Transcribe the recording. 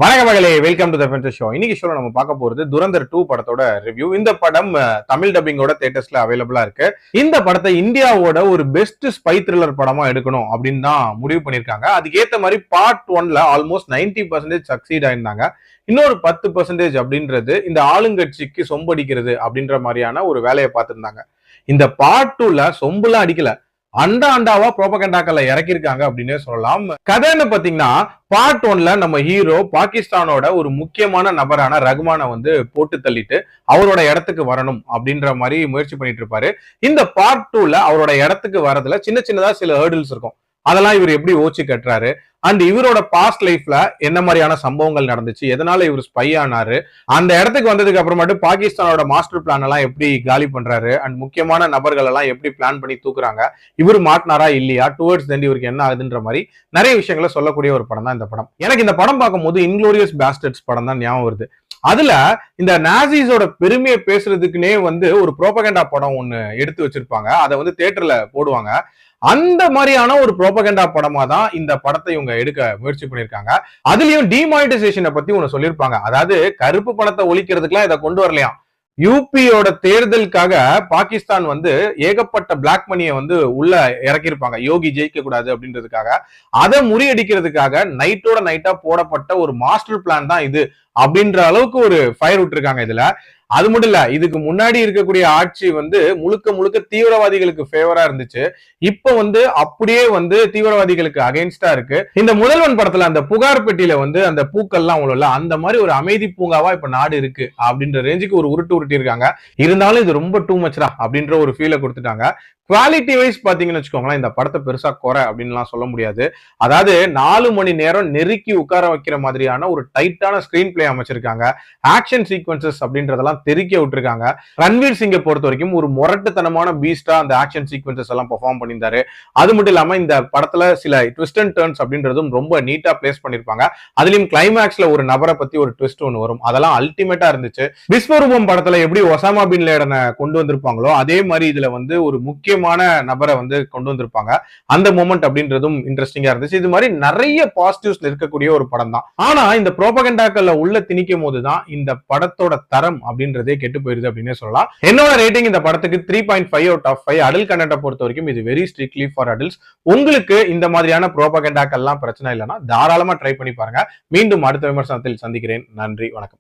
வணக்கம் மகளே, welcome to the fences show. இன்னைக்கு ஷோல நம்ம பார்க்க போறது துரந்தர் 2 படத்தோட ரிவ்யூ. இந்த படம் தமிழ் டப்பிங்கோட தியேட்டர்ஸ்ல அவைலபிளா இருக்கு. இந்த படத்தை இந்தியாவோட ஒரு பெஸ்ட் ஸ்பை த்ரில்லர் படமா எடுக்கணும் அப்படின்னு தான் முடிவு பண்ணிருக்காங்க. அதுக்கு ஏத்த மாதிரி பார்ட் 1ல ஆல்மோஸ்ட் 90% சக்சீட் ஆயிருந்தாங்க. இன்னொரு 10% அப்படின்றது இந்த ஆளுங்கட்சிக்கு சொம்படிக்கிறது அப்படின்ற மாதிரியான ஒரு வேலையை பார்த்திருந்தாங்க. இந்த பார்ட் 2ல சொம்புலாம் அடிக்கல, அண்டாவா ப்ரோபகண்டாக்களை இறக்கிருக்காங்க அப்படின்னே சொல்லலாம். கதைன்னு பாத்தீங்கன்னா பார்ட் 1ல நம்ம ஹீரோ பாகிஸ்தானோட ஒரு முக்கியமான நபரான ரகுமானை வந்து போட்டு தள்ளிட்டு அவரோட இடத்துக்கு வரணும் அப்படின்ற மாதிரி முயற்சி பண்ணிட்டு இருப்பாரு. இந்த பார்ட் 2ல அவரோட இடத்துக்கு வரதுல சின்ன சின்னதா சில ஹேர்டில்ஸ் இருக்கும். அதெல்லாம் இவர் எப்படி ஓச்சு கட்டுறாரு, அண்ட் இவரோட பாஸ்ட் லைஃப்ல என்ன மாதிரியான சம்பவங்கள் நடந்துச்சு, எதனால இவர் ஸ்பை ஆனாரு, அந்த இடத்துக்கு வந்ததுக்கு அப்புறமாட்டு பாகிஸ்தானோட மாஸ்டர் பிளான் எல்லாம் எப்படி காலி பண்றாரு, அண்ட் முக்கியமான நபர்கள் எல்லாம் எப்படி பிளான் பண்ணி தூக்குறாங்க, இவர் மாட்டினாரா இல்லையா, டுவர்ட்ஸ் தென் இவருக்கு என்ன ஆகுதுன்ற மாதிரி நிறைய விஷயங்களை சொல்லக்கூடிய ஒரு படம் தான் இந்த படம். எனக்கு இந்த படம் பார்க்கும்போது இன்க்ளோரியஸ் பாஸ்டர்ட்ஸ் படம் தான் ஞாபகம் வருது. அதுல இந்த நாசிஸோட பெருமையை பேசுறதுக்குன்னே வந்து ஒரு ப்ரோபகண்டா படம் ஒண்ணு எடுத்து வச்சிருப்பாங்க. அதை வந்து தியேட்டர்ல போடுவாங்க. அந்த மாதிரியான ஒரு ப்ரோபகண்டா படமா தான் இந்த படத்தை இவங்க எடுக்க முயற்சி பண்ணிருக்காங்க. அதுலயும் டிமானிட்டைசேஷனை பத்தி ஒண்ணு சொல்லியிருப்பாங்க. அதாவது கருப்பு பணத்தை ஒழிக்கிறதுக்குலாம் இதை கொண்டு வரலையாம். யூபியோட தேர்தலுக்காக பாகிஸ்தான் வந்து ஏகப்பட்ட பிளாக் மணியை வந்து உள்ள இறக்கியிருப்பாங்க, யோகி ஜெயிக்க கூடாது அப்படின்றதுக்காக. அதை முறியடிக்கிறதுக்காக நைட்டோட நைட்டா போடப்பட்ட ஒரு மாஸ்டர் பிளான் தான் இது அப்படின்ற அளவுக்கு ஒரு ஃபயர் விட்டுருக்காங்க இதுல. அது மட்டும் இல்ல, இதுக்கு முன்னாடி இருக்கக்கூடிய ஆட்சி வந்து முழுக்க முழுக்க தீவிரவாதிகளுக்கு ஃபேவரா இருந்துச்சு. இப்ப வந்து அப்படியே வந்து தீவிரவாதிகளுக்கு அகைன்ஸ்டா இருக்கு. இந்த முதல்வன் படத்துல அந்த புகார் பெட்டியில வந்து அந்த பூக்கள்லாம் உள்ள அந்த மாதிரி ஒரு அமைதி பூங்காவா இப்ப நாடு இருக்கு அப்படின்ற ரேஞ்சுக்கு ஒரு உருட்டி இருக்காங்க. இருந்தாலும் இது ரொம்ப டூ மச்ரா அப்படின்ற ஒரு ஃபீலை கொடுத்துட்டாங்க. குவாலிட்டி வைஸ் பாத்தீங்கன்னு வச்சுக்கோங்களேன், இந்த படத்தை பெருசா குறை அப்படின்லாம் சொல்ல முடியாது. அதாவது 4 மணி நேரம் நெருக்கி உட்கார வைக்கிற மாதிரியான ஒரு டைட்டான ஸ்கிரீன் பிளே அமைச்சிருக்காங்க. ஆக்ஷன் சீக்வன்சஸ் அப்படின்றதெல்லாம் தெறிக்க விட்டுருக்காங்க. ரன்வீர் சிங்கை பொறுத்த வரைக்கும் ஒரு முரட்டுத்தனமான பீஸ்டா அந்த ஆக்ஷன் சீக்வன்சஸ் எல்லாம் பெர்ஃபார்ம் பண்ணியிருந்தாரு. அது மட்டும் இல்லாம இந்த படத்துல சில ட்விஸ்ட் அண்ட் டர்ன்ஸ் அப்படின்றதும் ரொம்ப நீட்டா பிளேஸ் பண்ணிருப்பாங்க. அதுலயும் கிளைமேக்ஸ்ல ஒரு நபரை பத்தி ஒரு ட்விஸ்ட் ஒன்று வரும், அதெல்லாம் அல்டிமேட்டா இருந்துச்சு. விஸ்வரூபம் படத்துல எப்படி ஒசாமா பின் லேடனை கொண்டு வந்திருப்பாங்களோ அதே மாதிரி இதுல வந்து ஒரு முக்கிய நபரை வந்து கொண்டு வந்திருப்பாங்க. அந்த மொமெண்ட் அப்படின்றதும் இன்ட்ரெஸ்டிங்கா இருந்துச்சு. இது மாதிரி நிறைய பாசிட்டிவ்ஸ் இருக்கக்கூடிய ஒரு படம் தான். ஆனா இந்த ப்ரோபகண்டாக்கள்ல உள்ள திணிக்கும் போதுதான் இந்த படத்தோட தரம் அப்படின்றதே கெட்டு போயிருது அப்படின்னே சொல்லலாம். என்னோட ரேட்டிங் இந்த படத்துக்கு 3.5 out of 5. அடல்ட் கண்டென்ட்டை பொறுத்த வரைக்கும் இது வெரி ஸ்ட்ரிக்ட்லி ஃபார் அடல்ட்ஸ். உங்களுக்கு இந்த மாதிரியான ப்ரோபகண்டாக்கள்லாம் பிரச்சனை இல்லைன்னா தாராளமா ட்ரை பண்ணி பாருங்க. மீண்டும் அடுத்த விமர்சனத்தில் சந்திக்கிறேன். நன்றி, வணக்கம்.